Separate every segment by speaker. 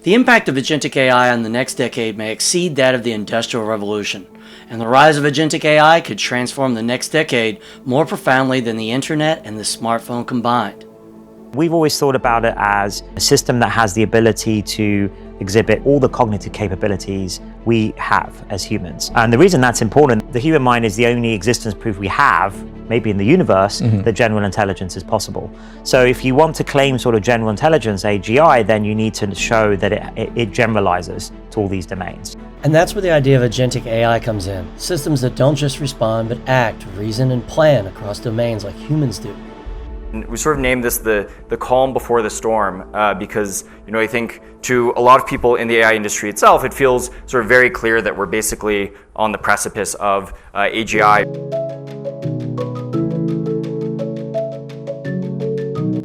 Speaker 1: The impact of Agentic AI on the next decade may exceed that of the Industrial Revolution, and the rise of Agentic AI could transform the next decade more profoundly than the internet and the smartphone combined.
Speaker 2: We've always thought about it as a system that has the ability to exhibit all the cognitive capabilities we have as humans. And the reason that's important, the human mind is the only existence proof we have, maybe in the universe, that general intelligence is possible. So if you want to claim sort of general intelligence, AGI, then you need to show that it generalizes to all these domains.
Speaker 1: And that's where the idea of Agentic AI comes in. Systems that don't just respond, but act, reason, and plan across domains like humans do.
Speaker 3: We sort of named this the calm before the storm because, I think to a lot of people in the AI industry itself, it feels sort of very clear that we're basically on the precipice of AGI.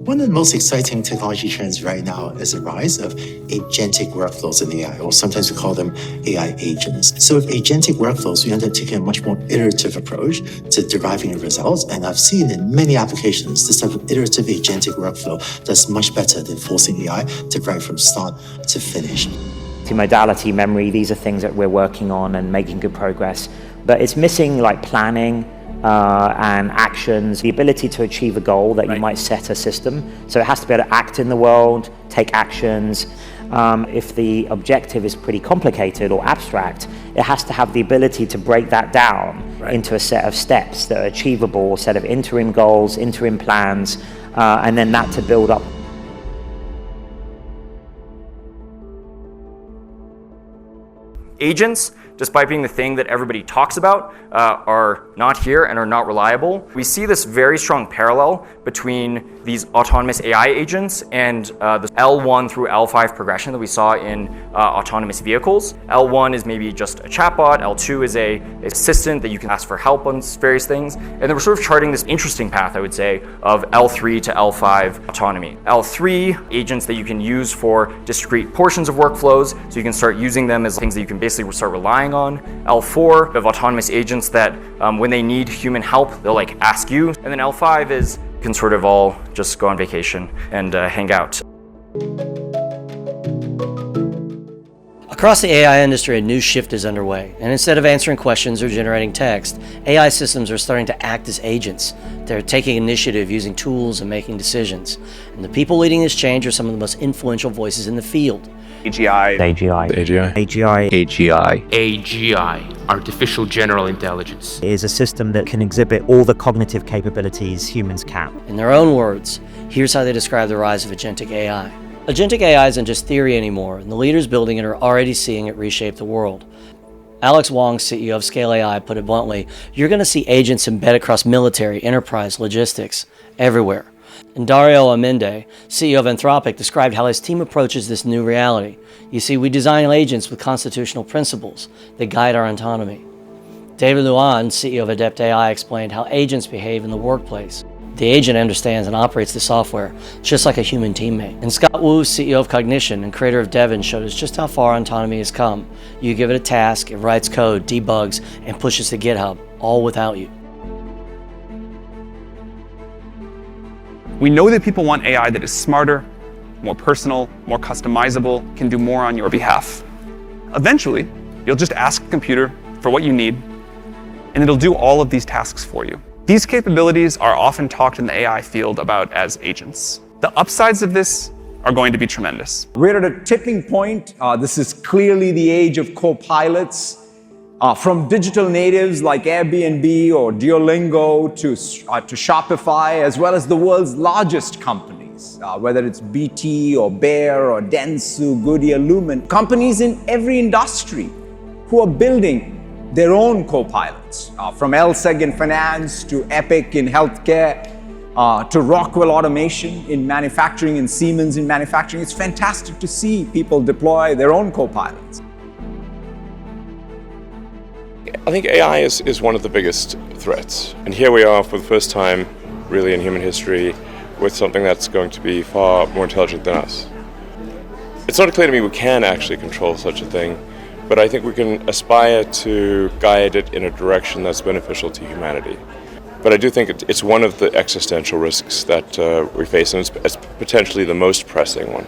Speaker 4: One of the most exciting technology trends right now is the rise of agentic workflows in AI, or sometimes we call them AI agents. So with agentic workflows, we end up taking a much more iterative approach to deriving results. And I've seen in many applications, this type of iterative agentic workflow that's much better than forcing AI to write from start to finish.
Speaker 2: Multimodality memory, these are things that we're working on and making good progress, but it's missing like planning, and actions, the ability to achieve a goal that you might set a system. So it has to be able to act in the world, take actions. If the objective is pretty complicated or abstract, it has to have the ability to break that down into a set of steps that are achievable, a set of interim goals, interim plans, and then that to build up.
Speaker 3: Agents, despite being the thing that everybody talks about, are not here and are not reliable. We see this very strong parallel between these autonomous AI agents and the L1 through L5 progression that we saw in autonomous vehicles. L1 is maybe just a chatbot, L2 is an assistant that you can ask for help on various things, and then we're sort of charting this interesting path, I would say, of L3 to L5 autonomy. L3, agents that you can use for discrete portions of workflows, so you can start using them as things that you can basically start relying on. L4 of autonomous agents that when they need human help, they'll ask you. And then L5 is you can sort of all just go on vacation and hang out.
Speaker 1: Across the AI industry, a new shift is underway, and instead of answering questions or generating text, AI systems are starting to act as agents. They're taking initiative, using tools, and making decisions. And the people leading this change are some of the most influential voices in the field.
Speaker 5: AGI.
Speaker 6: AGI, Artificial General Intelligence,
Speaker 2: is a system that can exhibit all the cognitive capabilities humans can.
Speaker 1: In their own words, here's how they describe the rise of Agentic AI. Agentic AI isn't just theory anymore, and the leaders building it are already seeing it reshape the world. Alex Wong, CEO of Scale AI, put it bluntly, you're going to see agents embed across military, enterprise, logistics, everywhere. And Dario Amende, CEO of Anthropic, described how his team approaches this new reality. You see, we design agents with constitutional principles that guide our autonomy. David Luan, CEO of Adept AI, explained how agents behave in the workplace. The agent understands and operates the software, just like a human teammate. And Scott Wu, CEO of Cognition and creator of Devon, showed us just how far autonomy has come. You give it a task, it writes code, debugs, and pushes to GitHub, all without you.
Speaker 5: We know that people want AI that is smarter, more personal, more customizable, can do more on your behalf. Eventually, you'll just ask the computer for what you need, and it'll do all of these tasks for you. These capabilities are often talked in the AI field about as agents. The upsides of this are going to be tremendous.
Speaker 7: We're at a tipping point. This is clearly the age of copilots. From digital natives like Airbnb or Duolingo to Shopify, as well as the world's largest companies, whether it's BT or Bayer or Dentsu, Goodyear, Lumen, companies in every industry who are building their own copilots, from LSEG in finance to Epic in healthcare, to Rockwell Automation in manufacturing and Siemens in manufacturing. It's fantastic to see people deploy their own copilots.
Speaker 8: I think AI is one of the biggest threats. And here we are for the first time, really in human history, with something that's going to be far more intelligent than us. It's not clear to me we can actually control such a thing, but I think we can aspire to guide it in a direction that's beneficial to humanity. But I do think it's one of the existential risks that we face, and it's potentially the most pressing one.